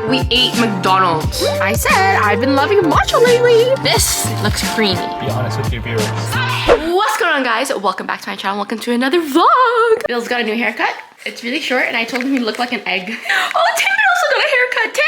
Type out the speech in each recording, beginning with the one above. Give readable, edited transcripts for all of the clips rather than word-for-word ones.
We ate McDonald's. I said I've been loving matcha lately. This looks creamy. Be honest with your viewers. What's going on, guys? Welcome back to my channel. Welcome to another vlog. Bill's got a new haircut. It's really short and I told him he looked like an egg. Oh, Tim also got a haircut. Tim!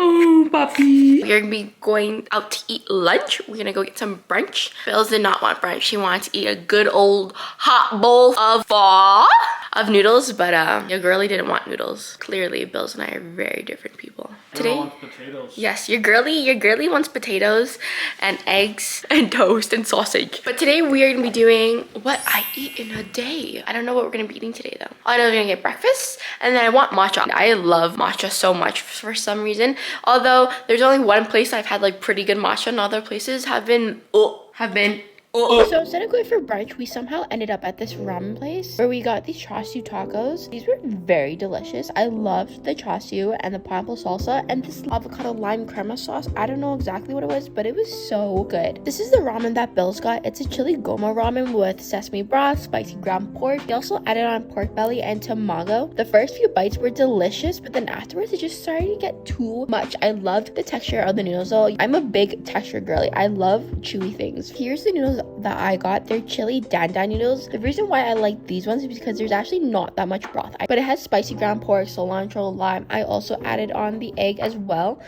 Oh, puppy. We're gonna be going out to eat lunch. We're gonna go get some brunch. Bills did not want brunch. She wanted to eat a good old hot bowl of pho of noodles, but your girly didn't want noodles. Clearly, Bills and I are very different people. Today, wants potatoes. Yes, your girly wants potatoes and eggs and toast and sausage. But today we are gonna be doing what I eat in a day. I don't know what we're gonna be eating today though. I know we're gonna get breakfast and then I want matcha. I love matcha so much for some reason. Although there's only one place I've had like pretty good matcha, and other places have been So instead of going for brunch, we somehow ended up at this ramen place where we got these chashu tacos. These were very delicious. I loved the chashu and the pineapple salsa and this avocado lime crema sauce. I don't know exactly what it was, but it was so good. This is the ramen that Bill's got. It's a chili goma ramen with sesame broth, spicy ground pork. He also added on pork belly and tamago. The first few bites were delicious, but then afterwards it just started to get too much. I loved the texture of the noodles though. I'm a big texture girly. I love chewy things. Here's the noodles that I got. They're chili dan dan noodles. The reason why I like these ones is because there's actually not that much broth, but it has spicy ground pork, cilantro, lime. I also added on the egg as well.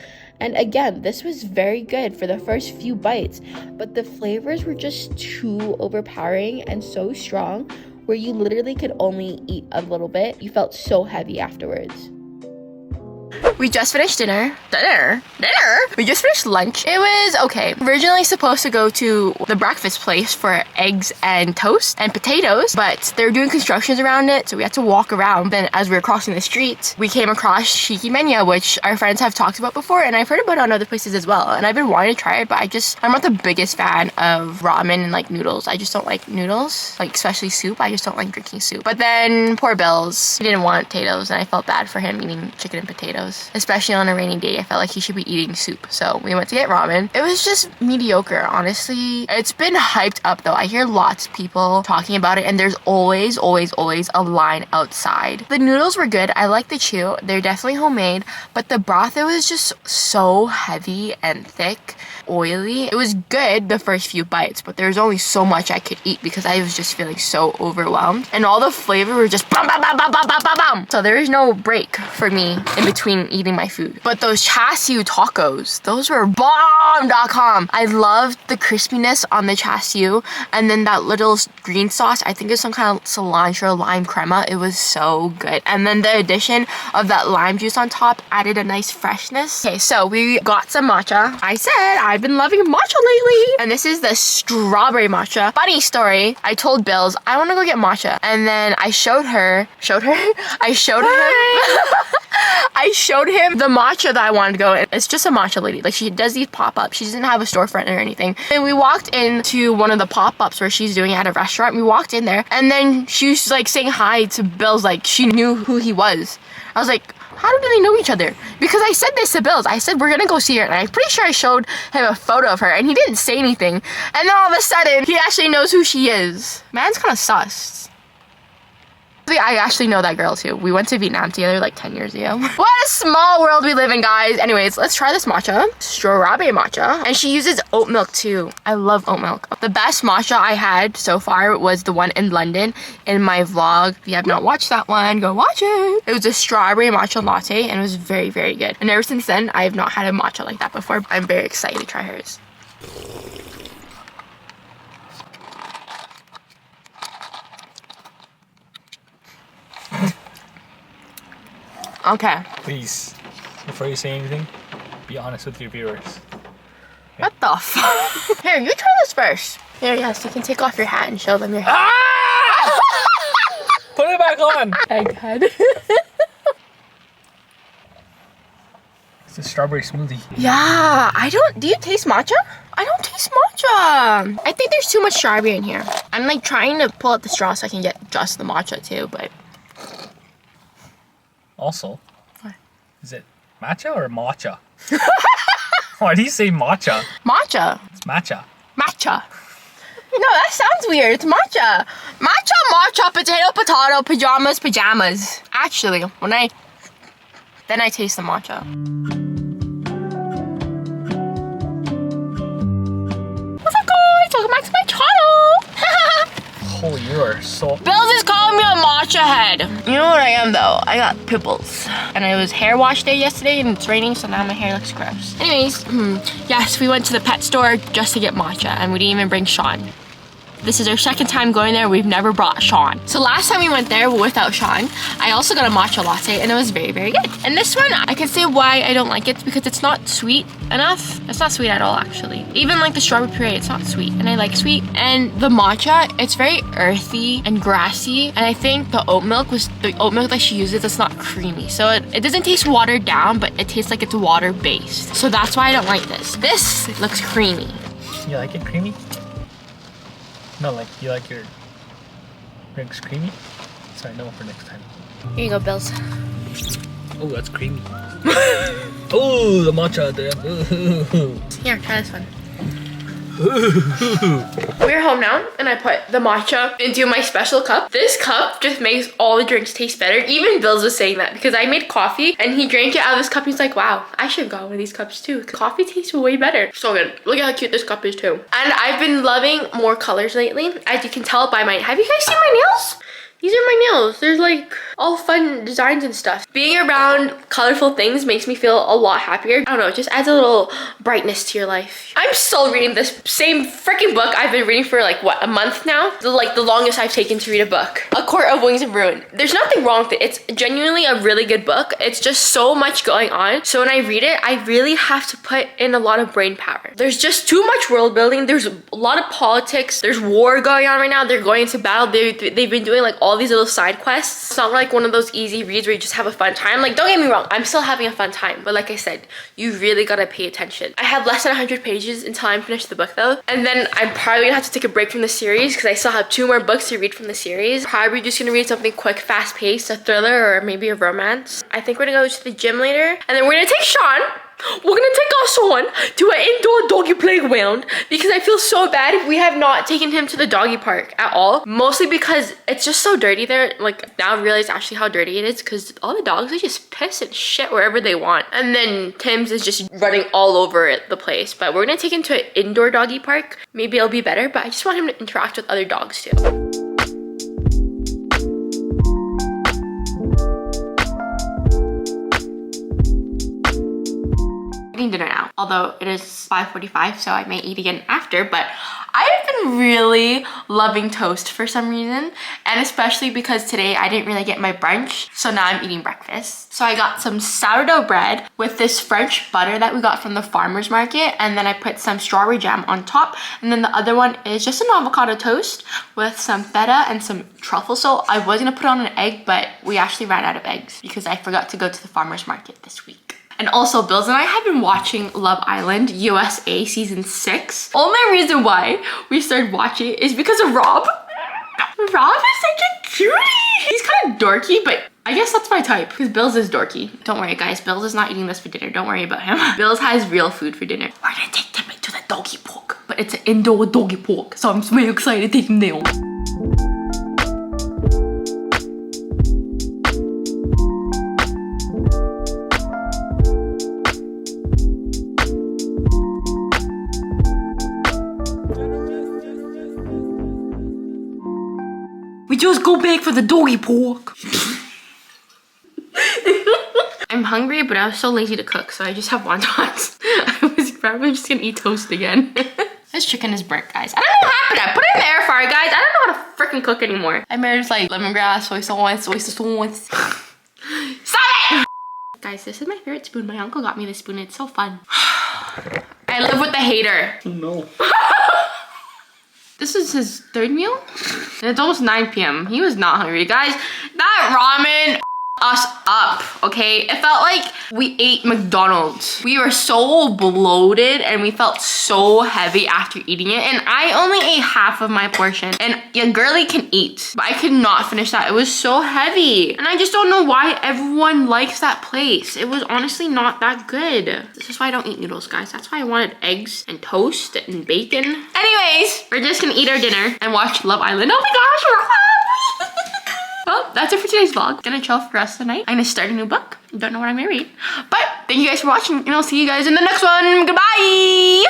And again, this was very good for the first few bites, but the flavors were just too overpowering and so strong where you literally could only eat a little bit. You felt so heavy afterwards. We just finished dinner. We just finished lunch. It was okay. Originally supposed to go to the breakfast place for eggs and toast and potatoes, but they're doing constructions around it, so we had to walk around. Then as we were crossing the street, we came across Shiki Menya, which our friends have talked about before, and I've heard about it on other places as well. And I've been wanting to try it, but I'm not the biggest fan of ramen and like noodles. I just don't like noodles, like especially soup. I just don't like drinking soup. But then poor Bills, he didn't want potatoes, and I felt bad for him eating chicken and potatoes. Especially on a rainy day, I felt like he should be eating soup. So we went to get ramen. It was just mediocre, honestly. It's been hyped up though. I hear lots of people talking about it and there's always a line outside. The noodles were good. I like the chew. They're definitely homemade, but the broth, it was just so heavy and thick, oily. It was good the first few bites, but there's only so much I could eat because I was just feeling so overwhelmed. And all the flavor were just bam, bam, bam, bam, bam, bam, bam, bam. So there is no break for me in between eating my food. But those chashu tacos, those were bomb.com. I loved the crispiness on the chashu and then that little green sauce. I think it's some kind of cilantro lime crema. It was so good. And then the addition of that lime juice on top added a nice freshness. Okay, so we got some matcha. I said I've been loving matcha lately. And this is the strawberry matcha. Funny story, I told Bills I want to go get matcha. And then I showed him the matcha that I wanted to go. It's just a matcha lady. Like she does these pop-ups. She doesn't have a storefront or anything. And we walked into one of the pop-ups where she's doing it at a restaurant. We walked in there and then she was like saying hi to Bills like she knew who he was. I was like, how do they know each other? Because I said this to Bills. I said, we're gonna go see her. And I'm pretty sure I showed him a photo of her and he didn't say anything. And then all of a sudden, he actually knows who she is. Man's kind of sus. I actually know that girl too. We went to Vietnam together like 10 years ago. What a small world we live in, guys. Anyways, let's try this matcha. Strawberry matcha. And she uses oat milk too. I love oat milk. The best matcha I had so far was the one in London in my vlog. If you have not watched that one, go watch it. It was a strawberry matcha latte and it was very, very good. And ever since then, I have not had a matcha like that before. I'm very excited to try hers. Okay. Please, before you say anything, be honest with your viewers. Okay? What the fuck? Here, you try this first. Here, yes, you can take off your hat and show them your hat. Ah! Put it back on. Egghead. It's a strawberry smoothie. Yeah, do you taste matcha? I don't taste matcha. I think there's too much strawberry in here. I'm like trying to pull out the straw so I can get just the matcha too, but. Also, what? Is it matcha or matcha? Why do you say matcha? Matcha. It's matcha. Matcha. No, that sounds weird. It's matcha. Matcha, potato, pajamas. Actually, Then I taste the matcha. What's up guys? Welcome back to my channel. Oh, you are so... Bills is calling me a matcha head. You know what I am though? I got pimples. And it was hair wash day yesterday and it's raining, so now my hair looks gross. Anyways, yes, we went to the pet store just to get matcha and we didn't even bring Sean. This is our second time going there. We've never brought Sean. So last time we went there without Sean, I also got a matcha latte and it was very, very good. And this one, I can say why I don't like it. It's because it's not sweet enough. It's not sweet at all, actually. Even like the strawberry puree, it's not sweet. And I like sweet. And the matcha, it's very earthy and grassy. And I think the oat milk that she uses, it's not creamy. So it doesn't taste watered down, but it tastes like it's water based. So that's why I don't like this. This looks creamy. You like it creamy? Not like you like your drinks creamy? So I know for next time. Here you go, Bills. Oh, that's creamy. Oh, the matcha there. Here, try this one. We're home now and I put the matcha into my special cup. This cup just makes all the drinks taste better. Even Bills was saying that because I made coffee and he drank it out of this cup. He's like, wow, I should have got one of these cups too. Coffee tastes way better. So good. Look at how cute this cup is too. And I've been loving more colors lately. As you can tell by my, have you guys seen my nails? These are my nails. There's like all fun designs and stuff. Being around colorful things makes me feel a lot happier. I don't know, it just adds a little brightness to your life. I'm still reading this same freaking book I've been reading for like, what, a month now? Like the longest I've taken to read a book. A Court of Wings of Ruin. There's nothing wrong with it. It's genuinely a really good book. It's just so much going on. So when I read it, I really have to put in a lot of brain power. There's just too much world building. There's a lot of politics. There's war going on right now. They're going into battle. They've been doing like all these little side quests. It's not like one of those easy reads where you just have a fun time. Like, don't get me wrong, I'm still having a fun time, but like I said, you really gotta pay attention. I have less than 100 pages until I'm finished the book though, and then I'm probably gonna have to take a break from the series because I still have 2 more books to read from the series. Probably just gonna read something quick, fast-paced, a thriller or maybe a romance. I think we're gonna go to the gym later, and then we're gonna take Sean. We're gonna take our son to an indoor doggy playground because I feel so bad if we have not taken him to the doggy park at all. Mostly because it's just so dirty there. Like now I realize actually how dirty it is because all the dogs, they just piss and shit wherever they want. And then Tim's is just running all over the place. But we're gonna take him to an indoor doggy park. Maybe it'll be better, but I just want him to interact with other dogs too. Dinner now, although it is 5:45, so I may eat again after, but I've been really loving toast for some reason, and especially because today I didn't really get my brunch, so now I'm eating breakfast. So I got some sourdough bread with this French butter that we got from the farmer's market, and then I put some strawberry jam on top, and then the other one is just an avocado toast with some feta and some truffle. So I was gonna put on an egg, but we actually ran out of eggs because I forgot to go to the farmer's market this week. And also, Bills and I have been watching Love Island USA season 6. Only reason why we started watching is because of Rob. Rob is such a cutie. He's kind of dorky, but I guess that's my type because Bills is dorky. Don't worry guys, Bills is not eating this for dinner. Don't worry about him. Bills has real food for dinner. We're gonna take him to the doggy park, but it's an indoor doggy park, so I'm really excited to take him there. We just go back for the doggy park. I'm hungry, but I was so lazy to cook, so I just have wontons. I was probably just gonna eat toast again. This chicken is burnt, guys. I don't know what happened. I put it in the air fryer, guys. I don't know how to freaking cook anymore. I made just like lemongrass, soy sauce, oyster sauce. Stop it! Guys, this is my favorite spoon. My uncle got me this spoon. It's so fun. I live with the hater. Oh no. This is his 3rd meal? And it's almost 9 p.m. He was not hungry. Guys, that ramen us up, okay? It felt like we ate McDonald's. We were so bloated and we felt so heavy after eating it. And I only ate half of my portion. And yeah, girly can eat, but I could not finish that. It was so heavy. And I just don't know why everyone likes that place. It was honestly not that good. This is why I don't eat noodles, guys. That's why I wanted eggs and toast and bacon. Anyways, we're just gonna eat our dinner and watch Love Island. Oh my gosh, we're happy. Well, that's it for today's vlog. Gonna chill for the rest of the night. I'm gonna start a new book Don't know what I'm gonna read. But thank you guys for watching, and I'll see you guys in the next one. Goodbye!